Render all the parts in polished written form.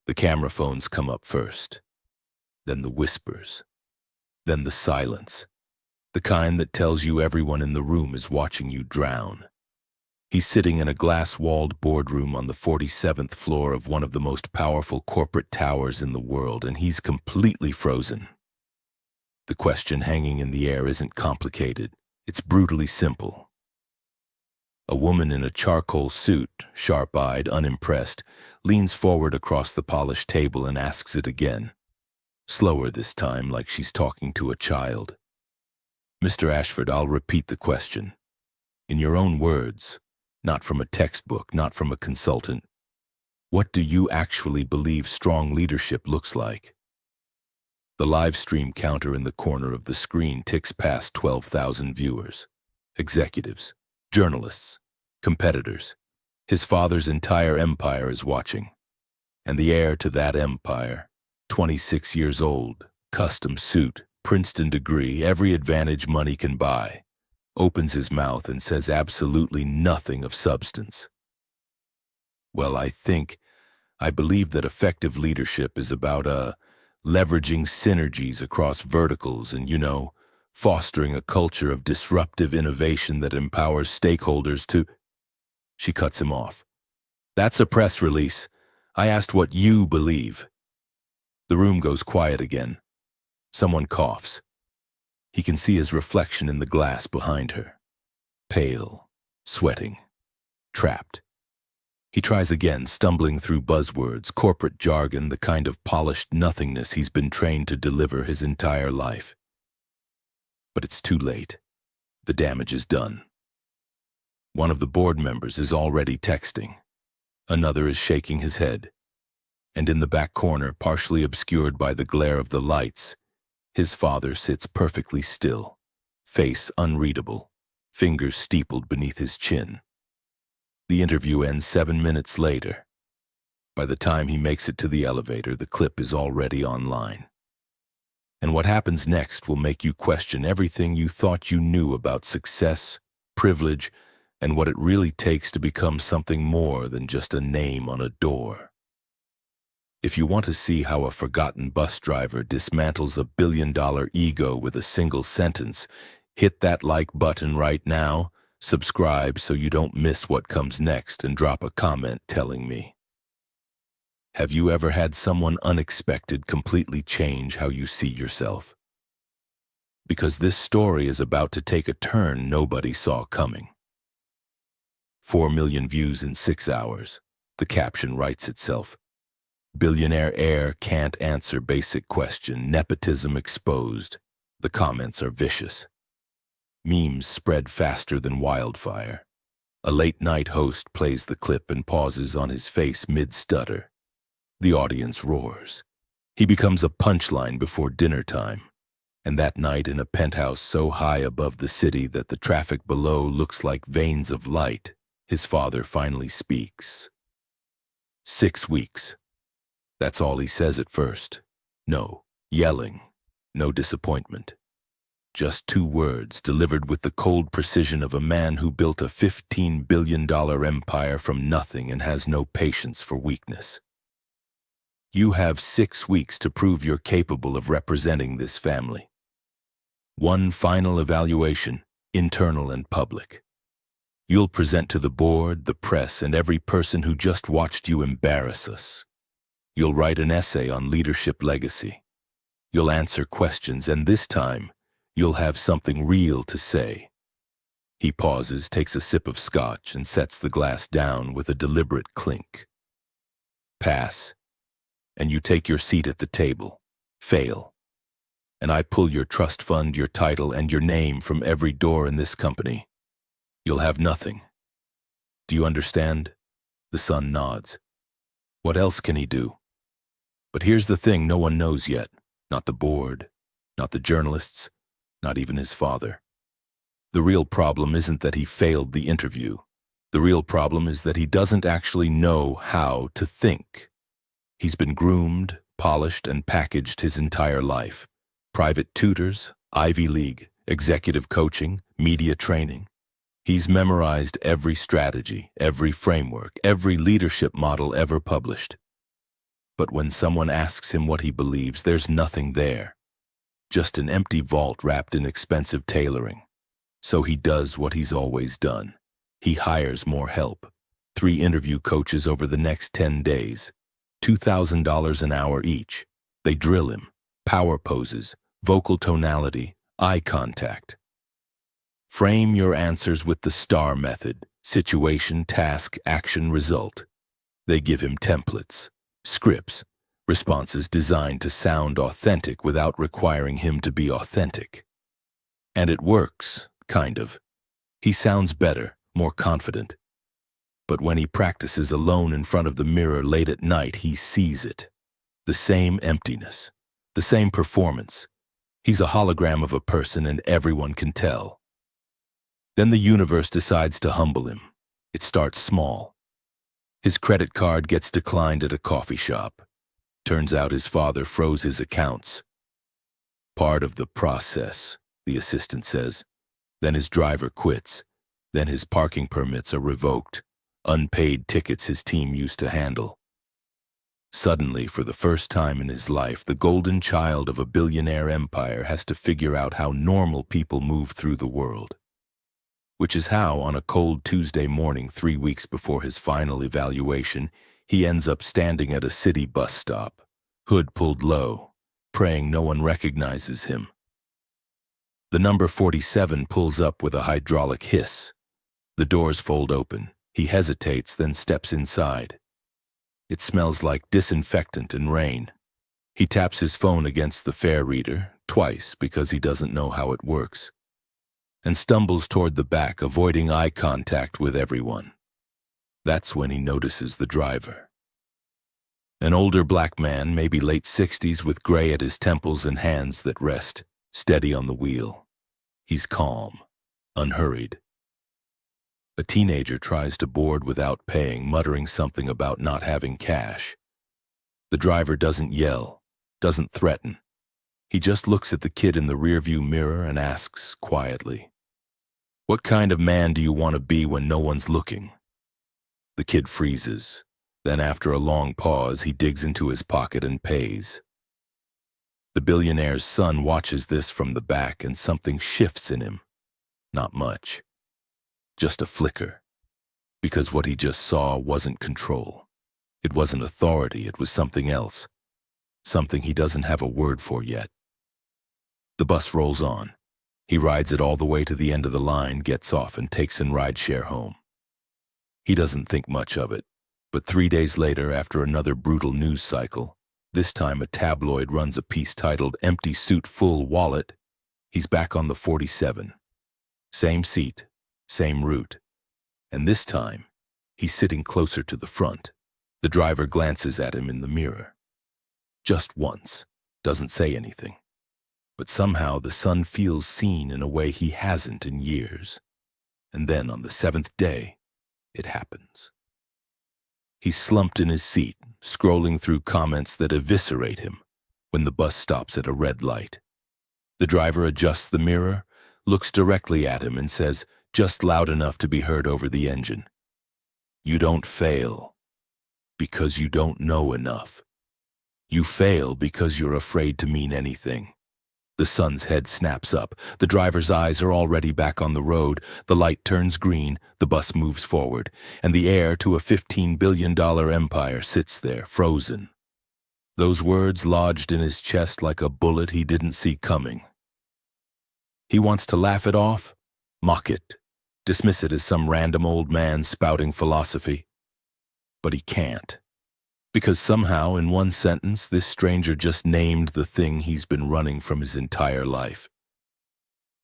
The camera phones come up first, then the whispers, then the silence, the kind that tells you everyone in the room is watching you drown. He's sitting in a glass-walled boardroom on the 47th floor of one of the most powerful corporate towers in the world, and he's completely frozen. The question hanging in the air isn't complicated. It's brutally simple. A woman in a charcoal suit, sharp-eyed, unimpressed, leans forward across the polished table and asks it again. Slower this time, like she's talking to a child. Mr. Ashford, I'll repeat the question. In your own words, not from a textbook, not from a consultant. What do you actually believe strong leadership looks like? The live stream counter in the corner of the screen ticks past 12,000 viewers. Executives, journalists, competitors. His father's entire empire is watching. And the heir to that empire, 26 years old, custom suit, Princeton degree, every advantage money can buy, opens his mouth and says absolutely nothing of substance. Well, I believe that effective leadership is about leveraging synergies across verticals and, fostering a culture of disruptive innovation that empowers stakeholders to... She cuts him off. That's a press release. I asked what you believe. The room goes quiet again. Someone coughs. He can see his reflection in the glass behind her. Pale, sweating, trapped. He tries again, stumbling through buzzwords, corporate jargon, the kind of polished nothingness he's been trained to deliver his entire life. But it's too late. The damage is done. One of the board members is already texting. Another is shaking his head. And in the back corner, partially obscured by the glare of the lights, his father sits perfectly still, face unreadable, fingers steepled beneath his chin. The interview ends 7 minutes later. By the time he makes it to the elevator, the clip is already online. And what happens next will make you question everything you thought you knew about success, privilege, and what it really takes to become something more than just a name on a door. If you want to see how a forgotten bus driver dismantles a billion-dollar ego with a single sentence, hit that like button right now, subscribe so you don't miss what comes next, and drop a comment telling me. Have you ever had someone unexpected completely change how you see yourself? Because this story is about to take a turn nobody saw coming. 4 million views in 6 hours. The caption writes itself. Billionaire heir can't answer basic question, nepotism exposed. The comments are vicious. Memes spread faster than wildfire. A late-night host plays the clip and pauses on his face mid-stutter. The audience roars. He becomes a punchline before dinner time. And that night, in a penthouse so high above the city that the traffic below looks like veins of light, his father finally speaks. 6 weeks. That's all he says at first. No yelling, no disappointment. Just 2 words delivered with the cold precision of a man who built a $15 billion empire from nothing and has no patience for weakness. You have 6 weeks to prove you're capable of representing this family. One final evaluation, internal and public. You'll present to the board, the press, and every person who just watched you embarrass us. You'll write an essay on leadership legacy. You'll answer questions, and this time, you'll have something real to say. He pauses, takes a sip of scotch, and sets the glass down with a deliberate clink. Pass, and you take your seat at the table. Fail, and I pull your trust fund, your title, and your name from every door in this company. You'll have nothing. Do you understand? The son nods. What else can he do? But here's the thing no one knows yet. Not the board, not the journalists, not even his father. The real problem isn't that he failed the interview. The real problem is that he doesn't actually know how to think. He's been groomed, polished, and packaged his entire life. Private tutors, Ivy League, executive coaching, media training. He's memorized every strategy, every framework, every leadership model ever published. But when someone asks him what he believes, there's nothing there. Just an empty vault wrapped in expensive tailoring. So he does what he's always done. He hires more help. 3 interview coaches over the next 10 days. $2,000 an hour each. They drill him. Power poses, vocal tonality, eye contact. Frame your answers with the STAR method: situation, task, action, result. They give him templates, scripts, responses designed to sound authentic without requiring him to be authentic. And it works, kind of. He sounds better, more confident. But when he practices alone in front of the mirror late at night, he sees it. The same emptiness, the same performance. He's a hologram of a person, and everyone can tell. Then the universe decides to humble him. It starts small. His credit card gets declined at a coffee shop. Turns out his father froze his accounts. Part of the process, the assistant says. Then his driver quits. Then his parking permits are revoked. Unpaid tickets his team used to handle. Suddenly, for the first time in his life, the golden child of a billionaire empire has to figure out how normal people move through the world. Which is how, on a cold Tuesday morning 3 weeks before his final evaluation, he ends up standing at a city bus stop, hood pulled low, praying no one recognizes him. The number 47 pulls up with a hydraulic hiss. The doors fold open. He hesitates, then steps inside. It smells like disinfectant and rain. He taps his phone against the fare reader, twice because he doesn't know how it works, and stumbles toward the back, avoiding eye contact with everyone. That's when he notices the driver. An older black man, maybe late 60s, with gray at his temples and hands that rest steady on the wheel. He's calm, unhurried. A teenager tries to board without paying, muttering something about not having cash. The driver doesn't yell, doesn't threaten. He just looks at the kid in the rearview mirror and asks quietly, "What kind of man do you want to be when no one's looking?" The kid freezes. Then, after a long pause, he digs into his pocket and pays. The billionaire's son watches this from the back, and something shifts in him. Not much. Just a flicker. Because what he just saw wasn't control. It wasn't authority, it was something else. Something he doesn't have a word for yet. The bus rolls on. He rides it all the way to the end of the line, gets off, and takes an rideshare home. He doesn't think much of it. But 3 days later, after another brutal news cycle, this time a tabloid runs a piece titled "Empty Suit, Full Wallet," he's back on the 47. Same seat, same route. And this time, he's sitting closer to the front. The driver glances at him in the mirror. Just once, doesn't say anything. But somehow the son feels seen in a way he hasn't in years. And then on the 7th day, it happens. He's slumped in his seat, scrolling through comments that eviscerate him when the bus stops at a red light. The driver adjusts the mirror, looks directly at him, and says, just loud enough to be heard over the engine, "You don't fail because you don't know enough. You fail because you're afraid to mean anything." The son's head snaps up. The driver's eyes are already back on the road. The light turns green, the bus moves forward, and the heir to a $15 billion empire sits there, frozen. Those words lodged in his chest like a bullet he didn't see coming. He wants to laugh it off, mock it, dismiss it as some random old man spouting philosophy. But he can't. Because somehow, in one sentence, this stranger just named the thing he's been running from his entire life.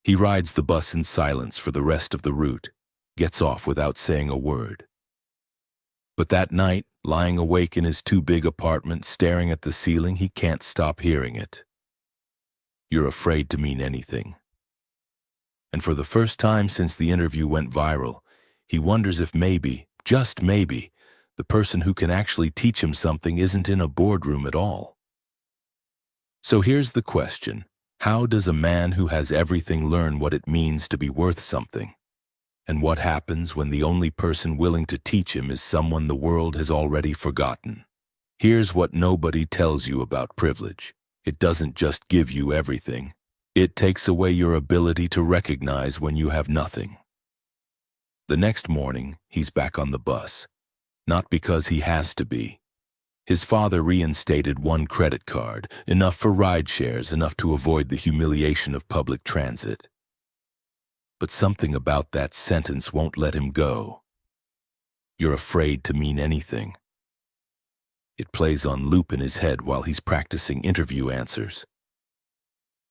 He rides the bus in silence for the rest of the route, gets off without saying a word. But that night, lying awake in his too-big apartment, staring at the ceiling, he can't stop hearing it. "You're afraid to mean anything." And for the first time since the interview went viral, he wonders if maybe, just maybe, the person who can actually teach him something isn't in a boardroom at all. So here's the question. How does a man who has everything learn what it means to be worth something? And what happens when the only person willing to teach him is someone the world has already forgotten? Here's what nobody tells you about privilege. It doesn't just give you everything. It takes away your ability to recognize when you have nothing. The next morning, he's back on the bus. Not because he has to be. His father reinstated one credit card, enough for ride shares, enough to avoid the humiliation of public transit. But something about that sentence won't let him go. You're afraid to mean anything. It plays on loop in his head while he's practicing interview answers,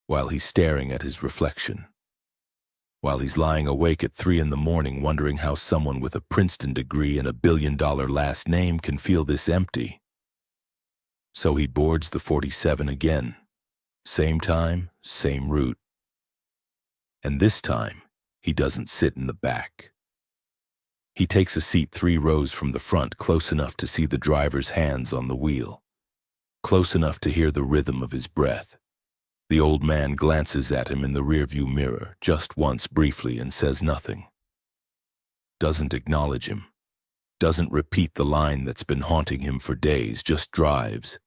while he's staring at his reflection, while he's lying awake at 3 in the morning wondering how someone with a Princeton degree and a billion-dollar last name can feel this empty. So he boards the 47 again. Same time, same route. And this time, he doesn't sit in the back. He takes a seat 3 rows from the front, close enough to see the driver's hands on the wheel, close enough to hear the rhythm of his breath. The old man glances at him in the rearview mirror, just once briefly, and says nothing. Doesn't acknowledge him. Doesn't repeat the line that's been haunting him for days, just drives.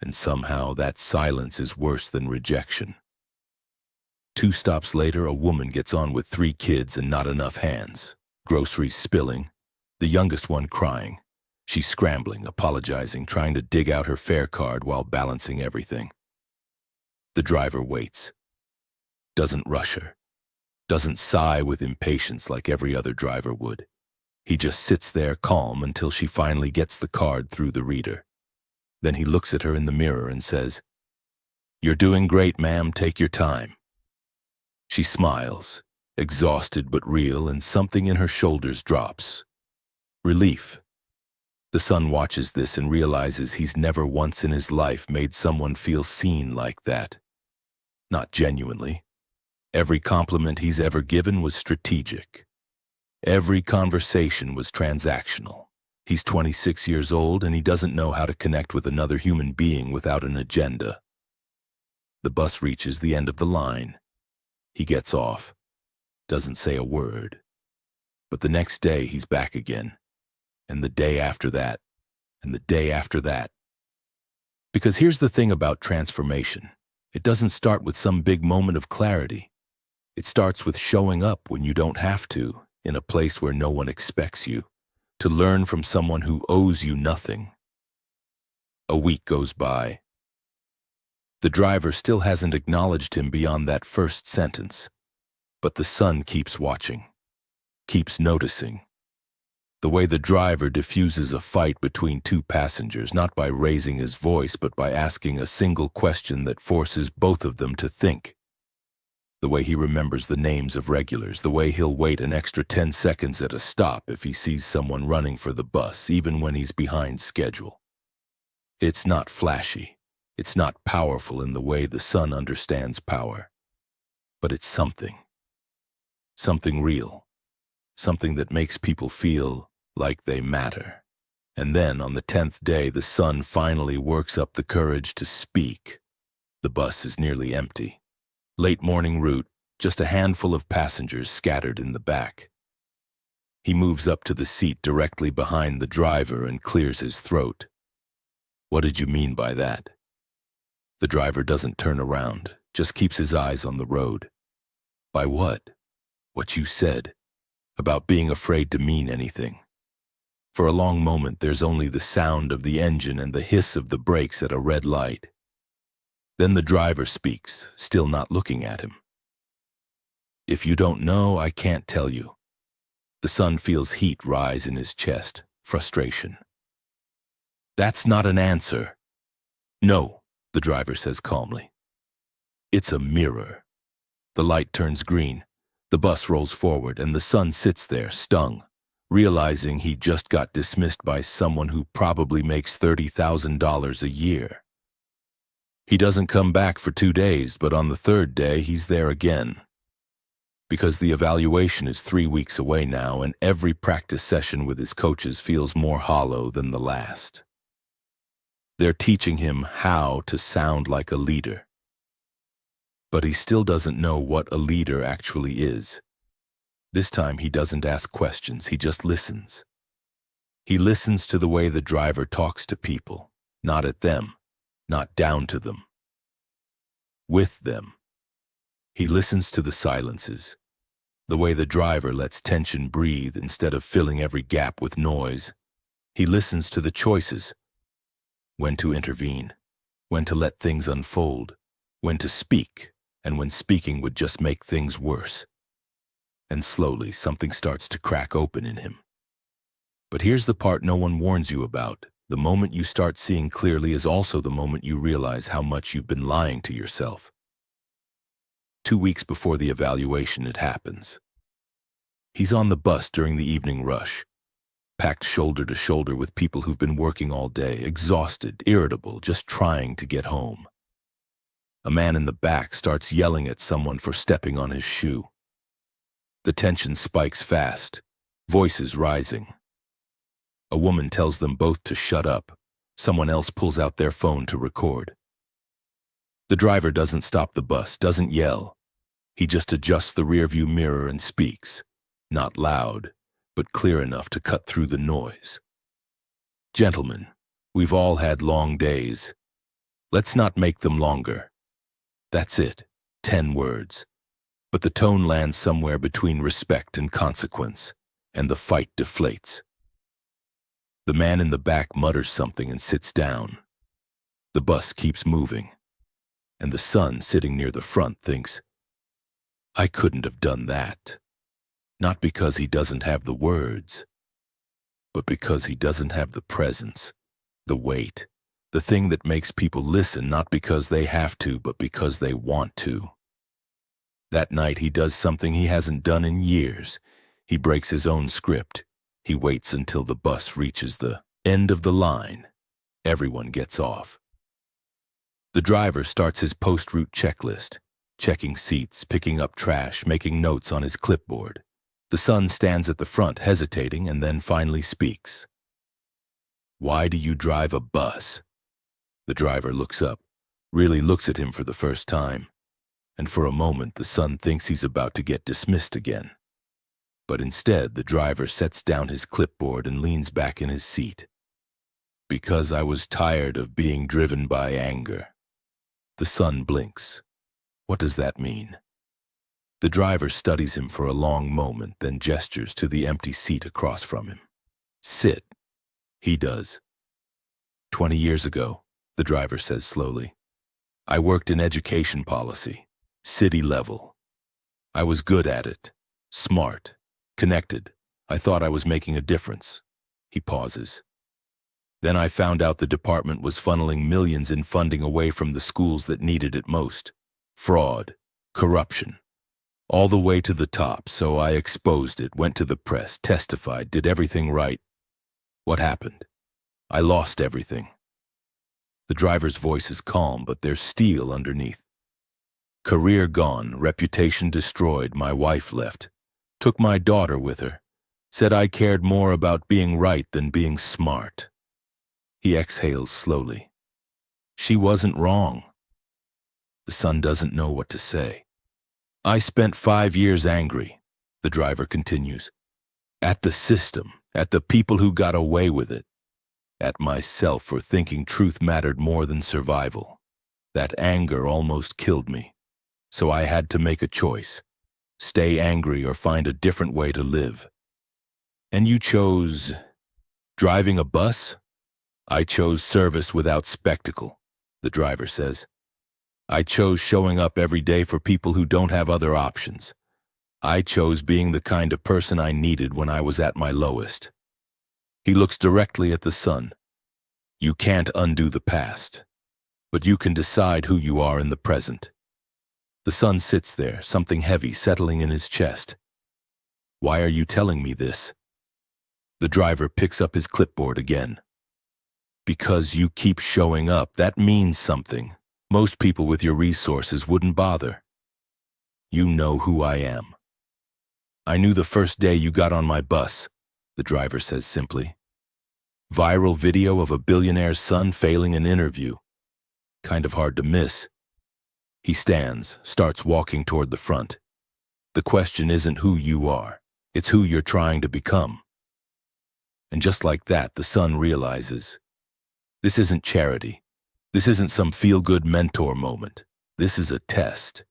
And somehow that silence is worse than rejection. 2 stops later, a woman gets on with 3 kids and not enough hands. Groceries spilling, the youngest one crying. She's scrambling, apologizing, trying to dig out her fare card while balancing everything. The driver waits. Doesn't rush her. Doesn't sigh with impatience like every other driver would. He just sits there calm until she finally gets the card through the reader. Then he looks at her in the mirror and says, "You're doing great, ma'am. Take your time." She smiles, exhausted but real, and something in her shoulders drops. Relief. The son watches this and realizes he's never once in his life made someone feel seen like that. Not genuinely. Every compliment he's ever given was strategic. Every conversation was transactional. He's 26 years old and he doesn't know how to connect with another human being without an agenda. The bus reaches the end of the line. He gets off. Doesn't say a word. But the next day he's back again. And the day after that. And the day after that. Because here's the thing about transformation. It doesn't start with some big moment of clarity. It starts with showing up when you don't have to, in a place where no one expects you, to learn from someone who owes you nothing. A week goes by. The driver still hasn't acknowledged him beyond that first sentence. But the son keeps watching, keeps noticing. The way the driver diffuses a fight between 2 passengers, not by raising his voice, but by asking a single question that forces both of them to think. The way he remembers the names of regulars, the way he'll wait an extra 10 seconds at a stop if he sees someone running for the bus, even when he's behind schedule. It's not flashy. It's not powerful in the way the son understands power. But it's something. Something real. Something that makes people feel like they matter. And then, on the 10th day, the son finally works up the courage to speak. The bus is nearly empty. Late morning route, just a handful of passengers scattered in the back. He moves up to the seat directly behind the driver and clears his throat. "What did you mean by that?" The driver doesn't turn around, just keeps his eyes on the road. "By what?" "What you said, about being afraid to mean anything." For a long moment, there's only the sound of the engine and the hiss of the brakes at a red light. Then the driver speaks, still not looking at him. "If you don't know, I can't tell you." The son feels heat rise in his chest, frustration. "That's not an answer." "No," the driver says calmly. "It's a mirror." The light turns green. The bus rolls forward, and the son sits there, stung, realizing he just got dismissed by someone who probably makes $30,000 a year. He doesn't come back for 2 days, but on the 3rd day, he's there again. Because the evaluation is 3 weeks away now, and every practice session with his coaches feels more hollow than the last. They're teaching him how to sound like a leader. But he still doesn't know what a leader actually is. This time he doesn't ask questions, he just listens. He listens to the way the driver talks to people, not at them, not down to them, with them. He listens to the silences, the way the driver lets tension breathe instead of filling every gap with noise. He listens to the choices, when to intervene, when to let things unfold, when to speak, and when speaking would just make things worse. And slowly, something starts to crack open in him. But here's the part no one warns you about. The moment you start seeing clearly is also the moment you realize how much you've been lying to yourself. 2 weeks before the evaluation, it happens. He's on the bus during the evening rush, packed shoulder to shoulder with people who've been working all day, exhausted, irritable, just trying to get home. A man in the back starts yelling at someone for stepping on his shoe. The tension spikes fast, voices rising. A woman tells them both to shut up. Someone else pulls out their phone to record. The driver doesn't stop the bus, doesn't yell. He just adjusts the rearview mirror and speaks, not loud, but clear enough to cut through the noise. Gentlemen, we've all had long days. Let's not make them longer. That's it, 10 words. But the tone lands somewhere between respect and consequence, and the fight deflates. The man in the back mutters something and sits down. The bus keeps moving, and the son sitting near the front thinks, I couldn't have done that. Not because he doesn't have the words, but because he doesn't have the presence, the weight, the thing that makes people listen not because they have to, but because they want to. That night he does something he hasn't done in years. He breaks his own script. He waits until the bus reaches the end of the line. Everyone gets off. The driver starts his post-route checklist, checking seats, picking up trash, making notes on his clipboard. The son stands at the front, hesitating, and then finally speaks. Why do you drive a bus? The driver looks up, really looks at him for the first time, and for a moment the son thinks he's about to get dismissed again. But instead, the driver sets down his clipboard and leans back in his seat. Because I was tired of being driven by anger. The son blinks. What does that mean? The driver studies him for a long moment, then gestures to the empty seat across from him. Sit. He does. 20 years ago, the driver says slowly, I worked in education policy, city level. I was good at it, smart, connected. I thought I was making a difference. He pauses. Then I found out the department was funneling millions in funding away from the schools that needed it most. Fraud, corruption, all the way to the top, so I exposed it, went to the press, testified, did everything right. What happened? I lost everything. The driver's voice is calm, but there's steel underneath. Career gone, reputation destroyed, my wife left. Took my daughter with her. Said I cared more about being right than being smart. He exhales slowly. She wasn't wrong. The son doesn't know what to say. I spent 5 years angry, the driver continues. At the system, at the people who got away with it. At myself for thinking truth mattered more than survival. That anger almost killed me. So I had to make a choice. Stay angry or find a different way to live. And you chose driving a bus? I chose service without spectacle, the driver says. I chose showing up every day for people who don't have other options. I chose being the kind of person I needed when I was at my lowest. He looks directly at the son. You can't undo the past, but you can decide who you are in the present. The son sits there, something heavy settling in his chest. Why are you telling me this? The driver picks up his clipboard again. Because you keep showing up, that means something. Most people with your resources wouldn't bother. You know who I am. I knew the first day you got on my bus, the driver says simply. Viral video of a billionaire's son failing an interview. Kind of hard to miss. He stands, starts walking toward the front. The question isn't who you are, it's who you're trying to become. And just like that, the son realizes, this isn't charity. This isn't some feel-good mentor moment. This is a test.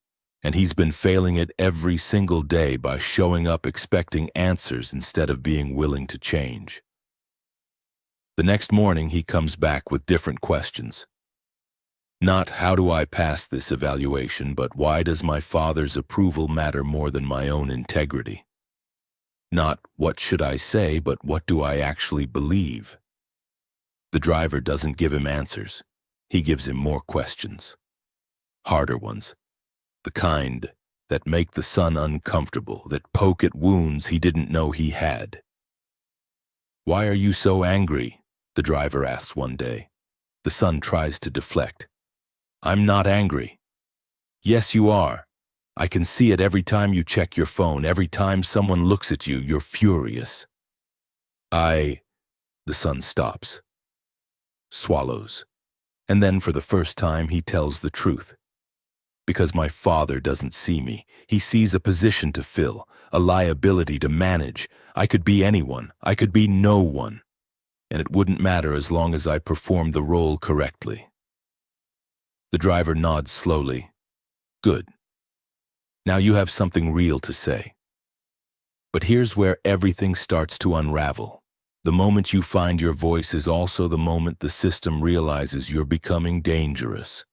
And he's been failing it every single day by showing up expecting answers instead of being willing to change. The next morning, he comes back with different questions. Not how do I pass this evaluation, but why does my father's approval matter more than my own integrity? Not what should I say, but what do I actually believe? The driver doesn't give him answers. He gives him more questions. Harder ones. The kind that make the son uncomfortable, that poke at wounds he didn't know he had. Why are you so angry? The driver asks one day. The son tries to deflect. I'm not angry. Yes, you are. I can see it every time you check your phone, every time someone looks at you, you're furious. The son stops, swallows, and then for the first time he tells the truth. Because my father doesn't see me. He sees a position to fill, a liability to manage. I could be anyone. I could be no one. And it wouldn't matter as long as I performed the role correctly. The driver nods slowly. Good. Now you have something real to say. But here's where everything starts to unravel. The moment you find your voice is also the moment the system realizes you're becoming dangerous.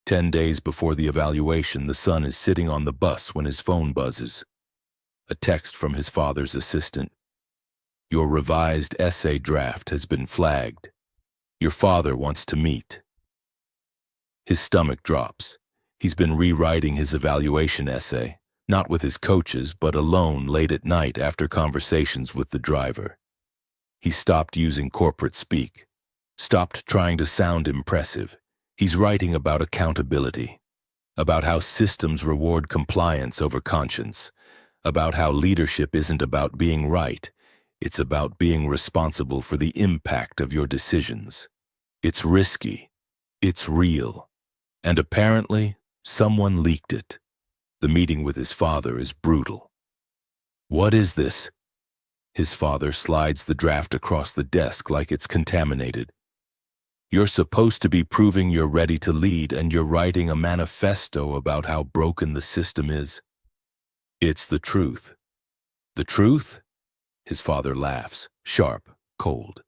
10 days before the evaluation, the son is sitting on the bus when his phone buzzes. A text from his father's assistant. Your revised essay draft has been flagged. Your father wants to meet. His stomach drops. He's been rewriting his evaluation essay, not with his coaches, but alone late at night after conversations with the driver. He stopped using corporate speak, stopped trying to sound impressive. He's writing about accountability, about how systems reward compliance over conscience, about how leadership isn't about being right, it's about being responsible for the impact of your decisions. It's risky, it's real, and apparently someone leaked it. The meeting with his father is brutal. What is this? His father slides the draft across the desk like it's contaminated. You're supposed to be proving you're ready to lead, and you're writing a manifesto about how broken the system is. It's the truth. The truth? His father laughs, sharp, cold.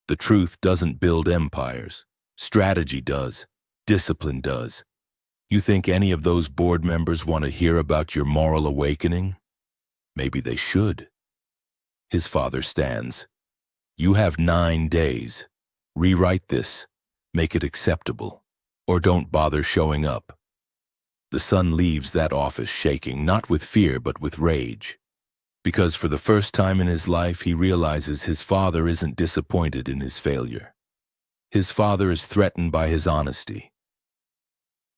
The truth doesn't build empires. Strategy does. Discipline does. You think any of those board members want to hear about your moral awakening? Maybe they should. His father stands. You have 9 days. Rewrite this, make it acceptable, or don't bother showing up. The son leaves that office shaking, not with fear but with rage. Because for the first time in his life, he realizes his father isn't disappointed in his failure. His father is threatened by his honesty.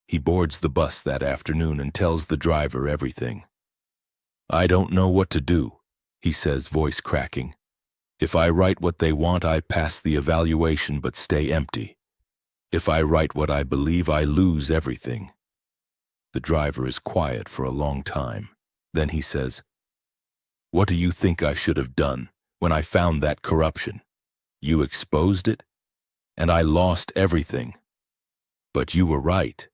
He boards the bus that afternoon and tells the driver everything. I don't know what to do, he says, voice cracking. If I write what they want, I pass the evaluation but stay empty. If I write what I believe, I lose everything. The driver is quiet for a long time. Then he says, What do you think I should have done when I found that corruption? You exposed it, and I lost everything. But you were right.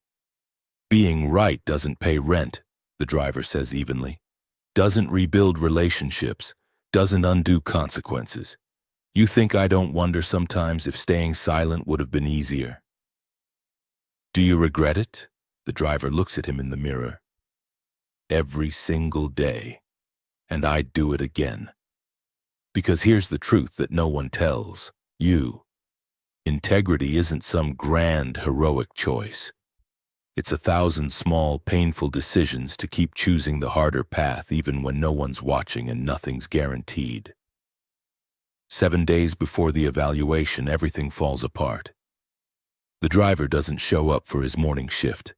Being right doesn't pay rent, the driver says evenly. Doesn't rebuild relationships. Doesn't undo consequences. You think I don't wonder sometimes if staying silent would have been easier? Do you regret it? The driver looks at him in the mirror. Every single day. And I'd do it again. Because here's the truth that no one tells you. Integrity isn't some grand, heroic choice. It's 1,000 small, painful decisions to keep choosing the harder path even when no one's watching and nothing's guaranteed. 7 days before the evaluation, everything falls apart. The driver doesn't show up for his morning shift.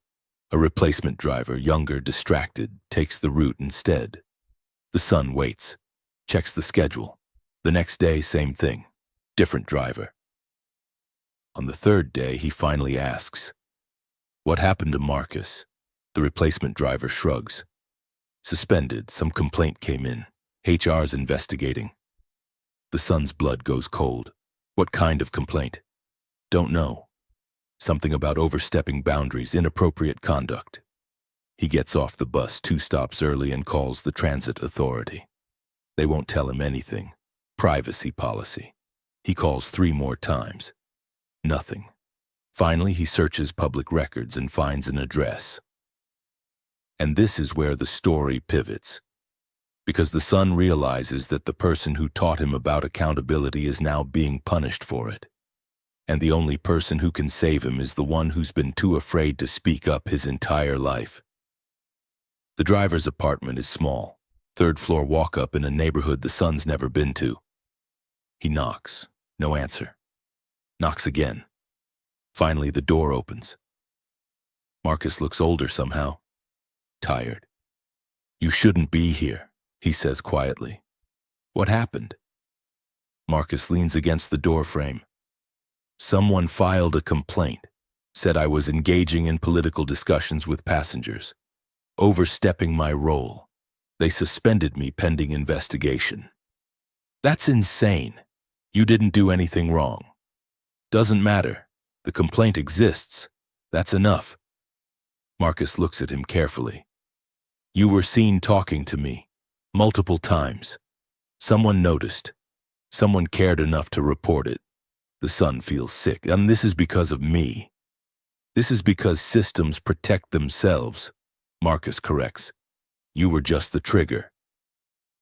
A replacement driver, younger, distracted, takes the route instead. The son waits, checks the schedule. The next day, same thing, different driver. On the 3rd day, he finally asks, What happened to Marcus? The replacement driver shrugs. Suspended, some complaint came in. HR's investigating. The son's blood goes cold. What kind of complaint? Don't know. Something about overstepping boundaries, inappropriate conduct. He gets off the bus 2 stops early and calls the transit authority. They won't tell him anything. Privacy policy. He calls 3 more times. Nothing. Finally, he searches public records and finds an address. And this is where the story pivots. Because the son realizes that the person who taught him about accountability is now being punished for it. And the only person who can save him is the one who's been too afraid to speak up his entire life. The driver's apartment is small, 3rd floor walk-up in a neighborhood the son's never been to. He knocks. No answer. Knocks again. Finally, the door opens. Marcus looks older somehow. Tired. "You shouldn't be here," he says quietly. "What happened?" Marcus leans against the doorframe. "Someone filed a complaint, said I was engaging in political discussions with passengers, overstepping my role. They suspended me pending investigation." "That's insane. You didn't do anything wrong." "Doesn't matter. The complaint exists. That's enough." Marcus looks at him carefully. "You were seen talking to me, multiple times. Someone noticed. Someone cared enough to report it." The son feels sick, and this is because of me. "This is because systems protect themselves," Marcus corrects. "You were just the trigger."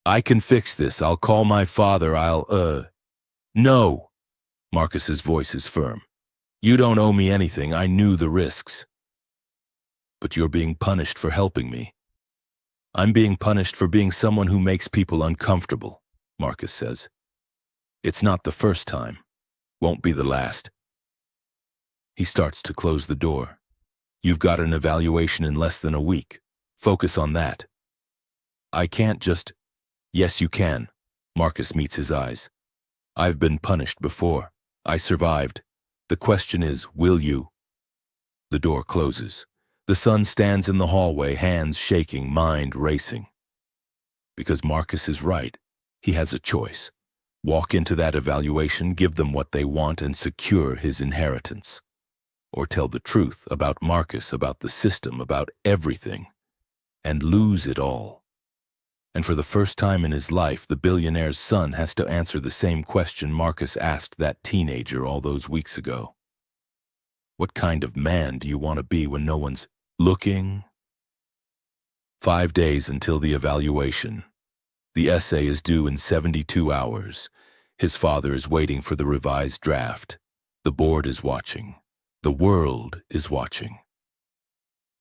"I can fix this. I'll call my father. No." Marcus's voice is firm. "You don't owe me anything. I knew the risks." "But you're being punished for helping me." "I'm being punished for being someone who makes people uncomfortable," Marcus says. "It's not the first time. Won't be the last." He starts to close the door. "You've got an evaluation in less than a week. Focus on that." "I can't just—" "Yes, you can." Marcus meets his eyes. "I've been punished before. I survived. The question is, will you?" The door closes. The son stands in the hallway, hands shaking, mind racing. Because Marcus is right. He has a choice. Walk into that evaluation, give them what they want, and secure his inheritance. Or tell the truth about Marcus, about the system, about everything, and lose it all. And for the first time in his life, the billionaire's son has to answer the same question Marcus asked that teenager all those weeks ago. What kind of man do you want to be when no one's looking? 5 days until the evaluation. The essay is due in 72 hours. His father is waiting for the revised draft. The board is watching. The world is watching.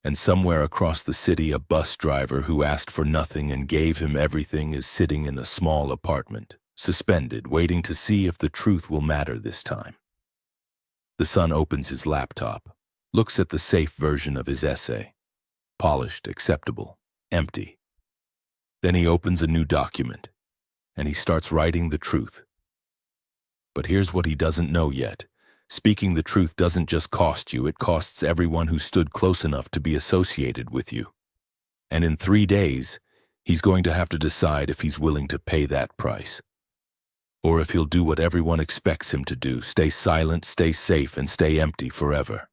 And somewhere across the city, a bus driver who asked for nothing and gave him everything is sitting in a small apartment, suspended, waiting to see if the truth will matter this time. The son opens his laptop, looks at the safe version of his essay. Polished, acceptable, empty. Then he opens a new document, and he starts writing the truth. But here's what he doesn't know yet. Speaking the truth doesn't just cost you, it costs everyone who stood close enough to be associated with you. And in 3 days, he's going to have to decide if he's willing to pay that price. Or if he'll do what everyone expects him to do, stay silent, stay safe, and stay empty forever.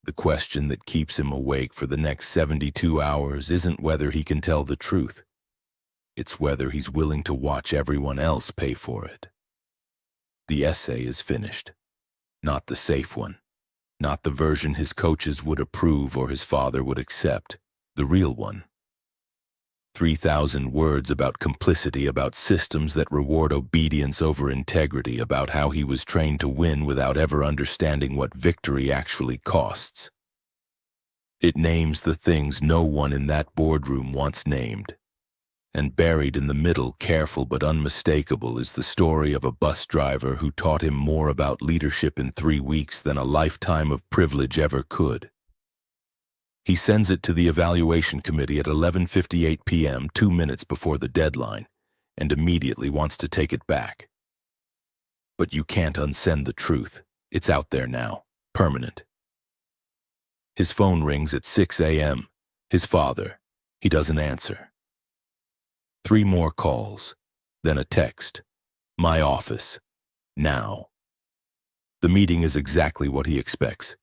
The question that keeps him awake for the next 72 hours isn't whether he can tell the truth. It's whether he's willing to watch everyone else pay for it. The essay is finished. Not the safe one. Not the version his coaches would approve or his father would accept. The real one. 3,000 words about complicity, about systems that reward obedience over integrity, about how he was trained to win without ever understanding what victory actually costs. It names the things no one in that boardroom wants named. And buried in the middle, careful but unmistakable, is the story of a bus driver who taught him more about leadership in 3 weeks than a lifetime of privilege ever could. He sends it to the evaluation committee at 11:58 p.m., 2 minutes before the deadline, and immediately wants to take it back. But you can't unsend the truth. It's out there now, permanent. His phone rings at 6 a.m. His father. He doesn't answer. 3 more calls, then a text. My office. Now. The meeting is exactly what he expects.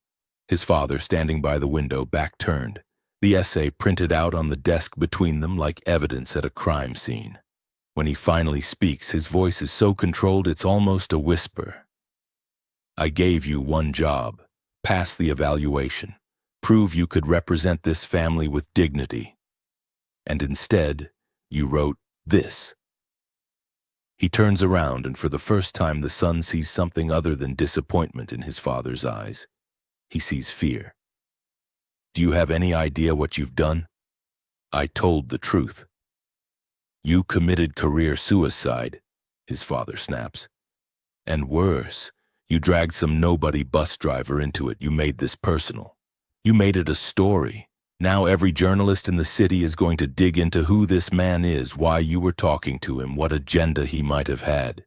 His father standing by the window, back turned, the essay printed out on the desk between them like evidence at a crime scene. When he finally speaks, his voice is so controlled it's almost a whisper. I gave you one job. Pass the evaluation. Prove you could represent this family with dignity. And instead, you wrote this. He turns around, and for the first time the son sees something other than disappointment in his father's eyes. He sees fear. Do you have any idea what you've done? I told the truth. You committed career suicide, his father snaps. And worse, you dragged some nobody bus driver into it. You made this personal. You made it a story. Now every journalist in the city is going to dig into who this man is, why you were talking to him, what agenda he might have had.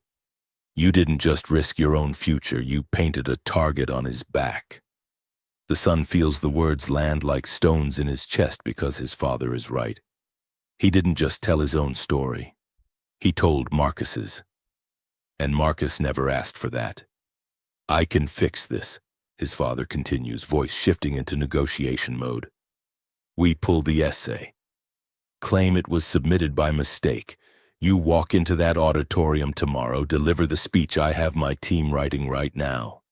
You didn't just risk your own future, you painted a target on his back. The son feels the words land like stones in his chest because his father is right. He didn't just tell his own story. He told Marcus's. And Marcus never asked for that. I can fix this, his father continues, voice shifting into negotiation mode. We pull the essay. Claim it was submitted by mistake. You walk into that auditorium tomorrow, deliver the speech I have my team writing right now.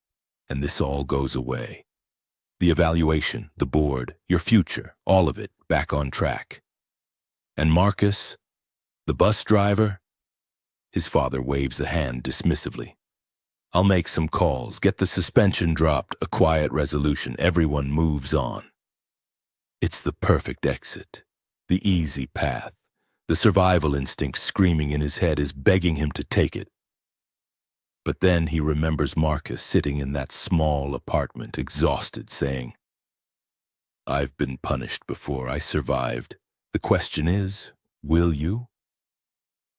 And this all goes away. The evaluation, the board, your future, all of it, back on track. And Marcus, the bus driver? His father waves a hand dismissively. I'll make some calls, get the suspension dropped, a quiet resolution, everyone moves on. It's the perfect exit, the easy path. The survival instinct screaming in his head is begging him to take it. But then he remembers Marcus sitting in that small apartment, exhausted, saying, I've been punished before, I survived. The question is, will you?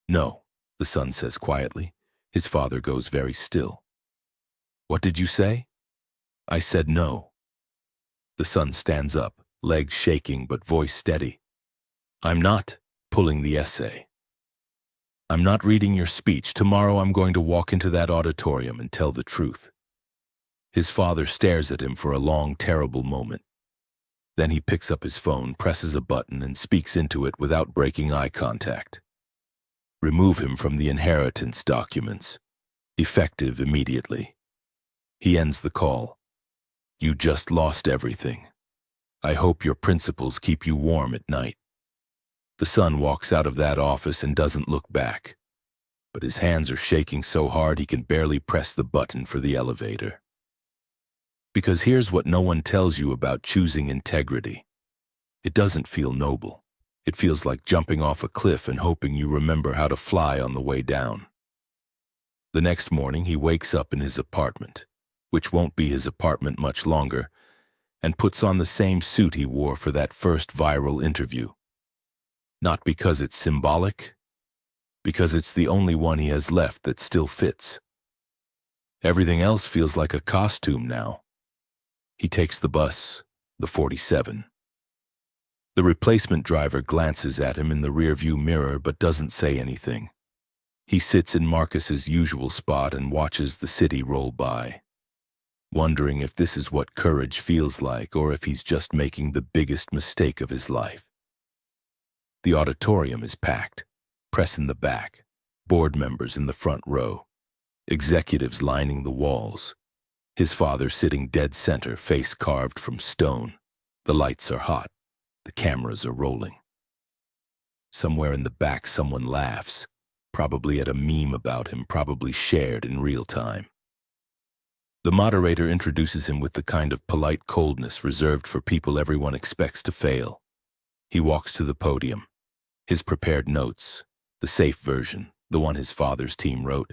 No, the son says quietly. His father goes very still. What did you say? I said no. The son stands up, legs shaking but voice steady. I'm not pulling the essay. I'm not reading your speech. Tomorrow I'm going to walk into that auditorium and tell the truth. His father stares at him for a long, terrible moment. Then he picks up his phone, presses a button, and speaks into it without breaking eye contact. Remove him from the inheritance documents. Effective immediately. He ends the call. You just lost everything. I hope your principles keep you warm at night. The son walks out of that office and doesn't look back. But his hands are shaking so hard he can barely press the button for the elevator. Because here's what no one tells you about choosing integrity. It doesn't feel noble. It feels like jumping off a cliff and hoping you remember how to fly on the way down. The next morning he wakes up in his apartment, which won't be his apartment much longer, and puts on the same suit he wore for that first viral interview. Not because it's symbolic, because it's the only one he has left that still fits. Everything else feels like a costume now. He takes the bus, the 47. The replacement driver glances at him in the rearview mirror but doesn't say anything. He sits in Marcus's usual spot and watches the city roll by, wondering if this is what courage feels like or if he's just making the biggest mistake of his life. The auditorium is packed, press in the back, board members in the front row, executives lining the walls, his father sitting dead center, face carved from stone. The lights are hot, the cameras are rolling. Somewhere in the back someone laughs, probably at a meme about him, probably shared in real time. The moderator introduces him with the kind of polite coldness reserved for people everyone expects to fail. He walks to the podium. His prepared notes, the safe version, the one his father's team wrote,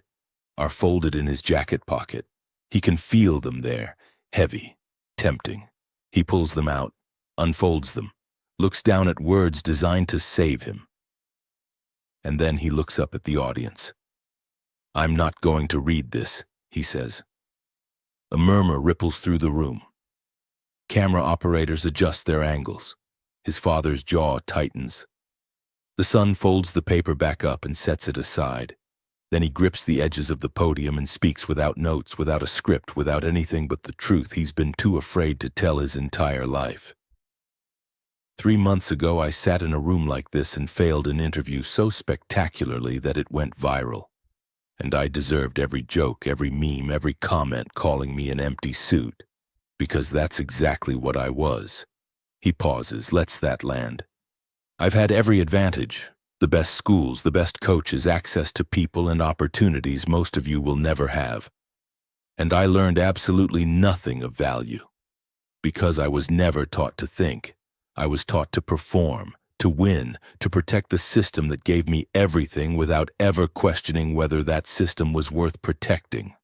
are folded in his jacket pocket. He can feel them there, heavy, tempting. He pulls them out, unfolds them, looks down at words designed to save him. And then he looks up at the audience. I'm not going to read this, he says. A murmur ripples through the room. Camera operators adjust their angles. His father's jaw tightens. The son folds the paper back up and sets it aside. Then he grips the edges of the podium and speaks without notes, without a script, without anything but the truth he's been too afraid to tell his entire life. 3 months ago, I sat in a room like this and failed an interview so spectacularly that it went viral. And I deserved every joke, every meme, every comment calling me an empty suit. Because that's exactly what I was. He pauses, lets that land. I've had every advantage. The best schools, the best coaches, access to people and opportunities most of you will never have. And I learned absolutely nothing of value. Because I was never taught to think. I was taught to perform, to win, to protect the system that gave me everything without ever questioning whether that system was worth protecting.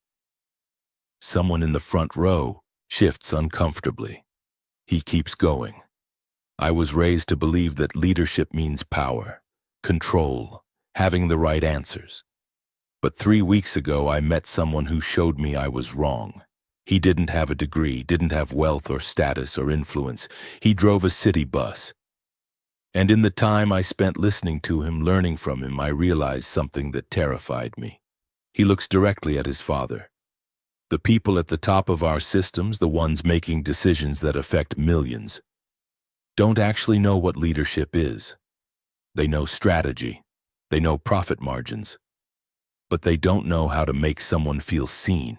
Someone in the front row shifts uncomfortably. He keeps going. I was raised to believe that leadership means power, control, having the right answers. But 3 weeks ago, I met someone who showed me I was wrong. He didn't have a degree, didn't have wealth or status or influence. He drove a city bus. And in the time I spent listening to him, learning from him, I realized something that terrified me. He looks directly at his father. The people at the top of our systems, the ones making decisions that affect millions, don't actually know what leadership is. They know strategy. They know profit margins. But they don't know how to make someone feel seen.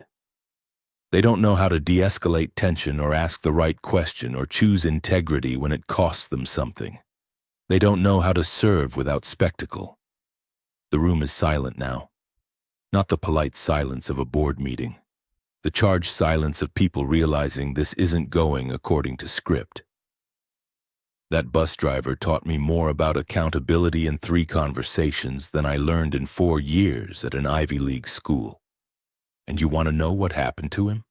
They don't know how to de-escalate tension or ask the right question or choose integrity when it costs them something. They don't know how to serve without spectacle. The room is silent now. Not the polite silence of a board meeting. The charged silence of people realizing this isn't going according to script. That bus driver taught me more about accountability in 3 conversations than I learned in 4 years at an Ivy League school. And you want to know what happened to him?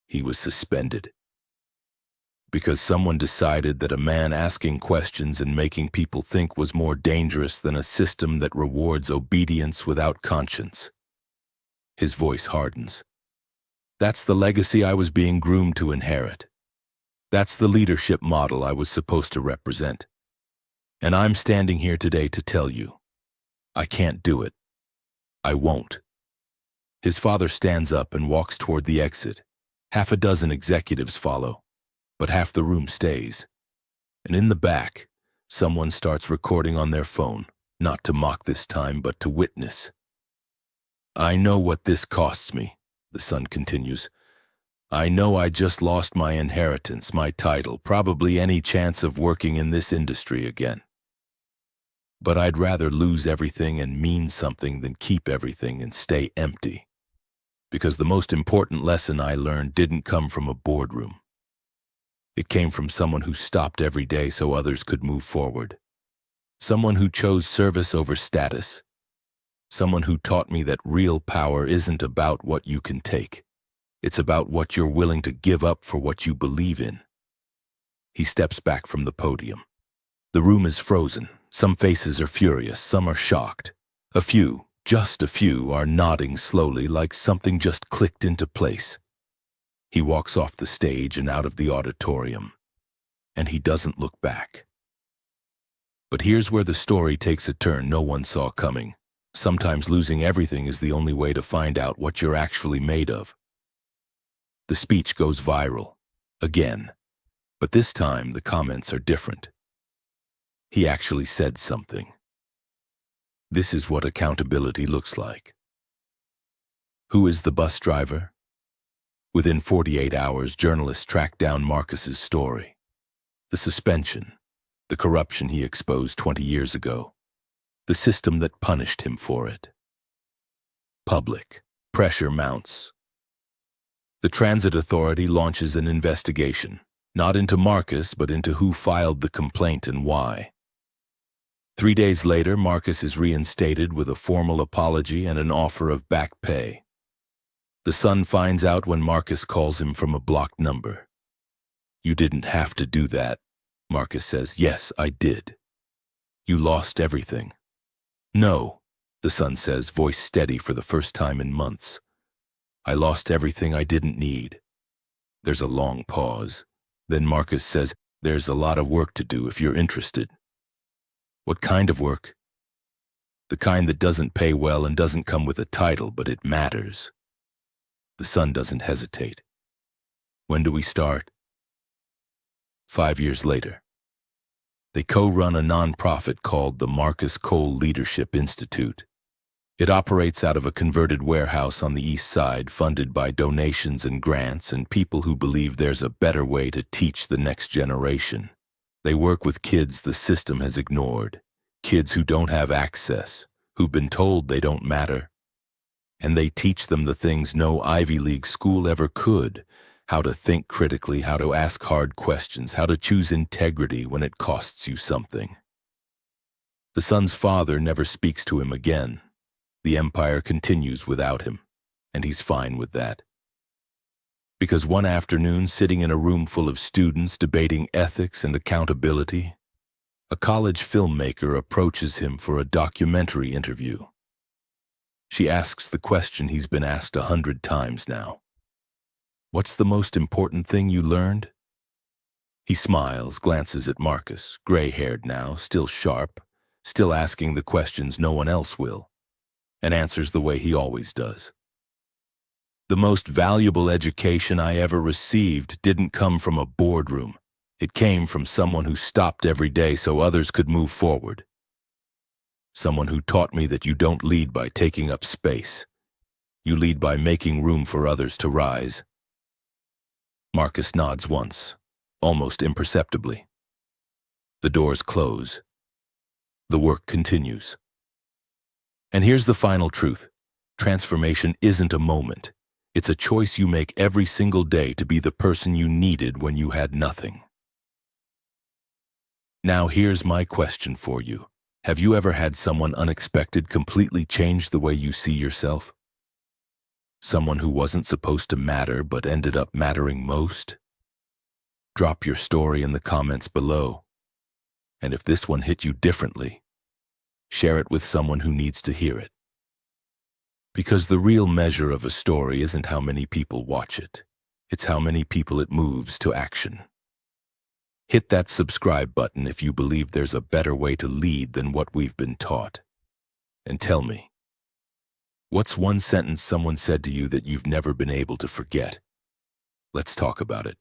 He was suspended. Because someone decided that a man asking questions and making people think was more dangerous than a system that rewards obedience without conscience. His voice hardens. That's the legacy I was being groomed to inherit. That's the leadership model I was supposed to represent. And I'm standing here today to tell you, I can't do it. I won't. His father stands up and walks toward the exit. 6 executives follow, but half the room stays. And in the back, someone starts recording on their phone, not to mock this time, but to witness. I know what this costs me, the son continues. I know I just lost my inheritance, my title, probably any chance of working in this industry again. But I'd rather lose everything and mean something than keep everything and stay empty. Because the most important lesson I learned didn't come from a boardroom. It came from someone who stopped every day so others could move forward. Someone who chose service over status. Someone who taught me that real power isn't about what you can take. It's about what you're willing to give up for what you believe in. He steps back from the podium. The room is frozen. Some faces are furious, some are shocked. A few, just a few, are nodding slowly like something just clicked into place. He walks off the stage and out of the auditorium, and he doesn't look back. But here's where the story takes a turn no one saw coming. Sometimes losing everything is the only way to find out what you're actually made of. The speech goes viral, again, but this time the comments are different. He actually said something. This is what accountability looks like. Who is the bus driver? Within 48 hours, journalists tracked down Marcus's story. The suspension, the corruption he exposed 20 years ago, the system that punished him for it. Public pressure mounts. The Transit Authority launches an investigation, not into Marcus, but into who filed the complaint and why. 3 days later, Marcus is reinstated with a formal apology and an offer of back pay. The son finds out when Marcus calls him from a blocked number. You didn't have to do that, Marcus says. Yes, I did. You lost everything. No, the son says, voice steady for the first time in months. I lost everything I didn't need. There's a long pause. Then Marcus says, there's a lot of work to do if you're interested. What kind of work? The kind that doesn't pay well and doesn't come with a title, but it matters. The son doesn't hesitate. When do we start? 5 years later. They co-run a nonprofit called the Marcus Cole Leadership Institute. It operates out of a converted warehouse on the east side, funded by donations and grants and people who believe there's a better way to teach the next generation. They work with kids the system has ignored, kids who don't have access, who've been told they don't matter. And they teach them the things no Ivy League school ever could: how to think critically, how to ask hard questions, how to choose integrity when it costs you something. The son's father never speaks to him again. The empire continues without him, and he's fine with that. Because one afternoon, sitting in a room full of students debating ethics and accountability, a college filmmaker approaches him for a documentary interview. She asks the question he's been asked 100 times now. What's the most important thing you learned? He smiles, glances at Marcus, gray-haired now, still sharp, still asking the questions no one else will, and answers the way he always does. The most valuable education I ever received didn't come from a boardroom. It came from someone who stopped every day so others could move forward. Someone who taught me that you don't lead by taking up space. You lead by making room for others to rise. Marcus nods once, almost imperceptibly. The doors close. The work continues. And here's the final truth. Transformation isn't a moment. It's a choice you make every single day to be the person you needed when you had nothing. Now here's my question for you. Have you ever had someone unexpected completely change the way you see yourself? Someone who wasn't supposed to matter but ended up mattering most? Drop your story in the comments below. And if this one hit you differently, share it with someone who needs to hear it. Because the real measure of a story isn't how many people watch it. It's how many people it moves to action. Hit that subscribe button if you believe there's a better way to lead than what we've been taught. And tell me, what's one sentence someone said to you that you've never been able to forget? Let's talk about it.